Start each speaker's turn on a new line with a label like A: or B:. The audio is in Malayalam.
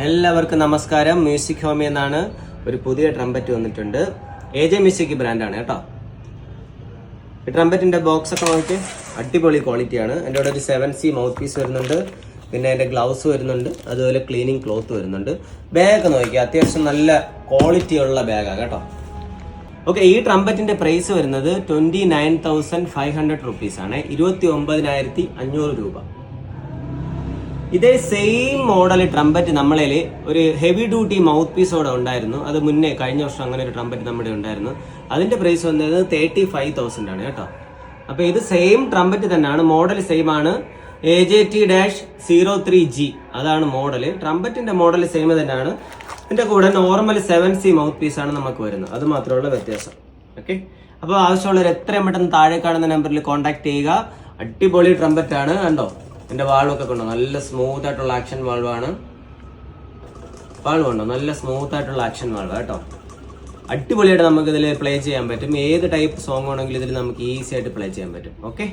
A: എല്ലാവർക്കും നമസ്കാരം. മ്യൂസിക് ഹോമി എന്നാണ് ഒരു പുതിയ ട്രംപറ്റ് വന്നിട്ടുണ്ട്. AJ മ്യൂസിക് ബ്രാൻഡാണ് കേട്ടോ. ഈ ട്രംപറ്റിന്റെ ബോക്സ് ഒക്കെ നോക്കി അടിപൊളി ക്വാളിറ്റിയാണ്. എൻ്റെ കൂടെ ഒരു 7C മൗത്ത് പീസ് വരുന്നുണ്ട്, പിന്നെ എൻ്റെ ഗ്ലൗസ് വരുന്നുണ്ട്, അതുപോലെ ക്ലീനിങ് ക്ലോത്ത് വരുന്നുണ്ട്. ബാഗ് നോക്കി അത്യാവശ്യം നല്ല ക്വാളിറ്റി ഉള്ള ബാഗാണ് കേട്ടോ. ഓക്കെ, ഈ ട്രംപറ്റിന്റെ പ്രൈസ് വരുന്നത് 29,500 റുപ്പീസാണ്, 29,500 രൂപ. ഇതേ സെയിം മോഡൽ ട്രംപറ്റ് നമ്മളതിൽ ഒരു ഹെവി ഡ്യൂട്ടി മൗത്ത് പീസോടെ ഉണ്ടായിരുന്നു. അത് മുന്നേ കഴിഞ്ഞ വർഷം അങ്ങനെ ഒരു ട്രംപറ്റ് നമ്മുടെ ഉണ്ടായിരുന്നു. അതിന്റെ പ്രൈസ് വന്നത് 35,000 ആണ് കേട്ടോ. അപ്പൊ ഇത് സെയിം ട്രംപറ്റ് തന്നെയാണ്, മോഡൽ സെയിം ആണ്. AJT-03G അതാണ് മോഡല്. ട്രംപറ്റിന്റെ മോഡൽ സെയിം തന്നെയാണ്. ഇതിന്റെ കൂടെ നോർമൽ 7C മൗത്ത് പീസ് ആണ് നമുക്ക് വരുന്നത്. അത് മാത്രമുള്ള വ്യത്യാസം. ഓക്കെ, അപ്പോൾ ആവശ്യമുള്ളവർ എത്രയും പെട്ടെന്ന് താഴെ കാണുന്ന നമ്പറിൽ കോൺടാക്ട് ചെയ്യുക. അടിപൊളി ട്രംപറ്റ് ആണ്. കണ്ടോ, എൻ്റെ വാൾവൊക്കെ കൊണ്ടോ നല്ല സ്മൂത്ത് ആയിട്ടുള്ള ആക്ഷൻ വാൾവാണ്. വാൾവ് കൊണ്ടോ നല്ല സ്മൂത്ത് ആയിട്ടുള്ള ആക്ഷൻ വാൾവ് കേട്ടോ. അടിപൊളിയായിട്ട് നമുക്ക് ഇതിൽ പ്ലേ ചെയ്യാൻ പറ്റും. ഏത് ടൈപ്പ് സോങ് ആണെങ്കിലും ഇതിൽ നമുക്ക് ഈസി ആയിട്ട് പ്ലേ ചെയ്യാൻ പറ്റും. ഓക്കെ.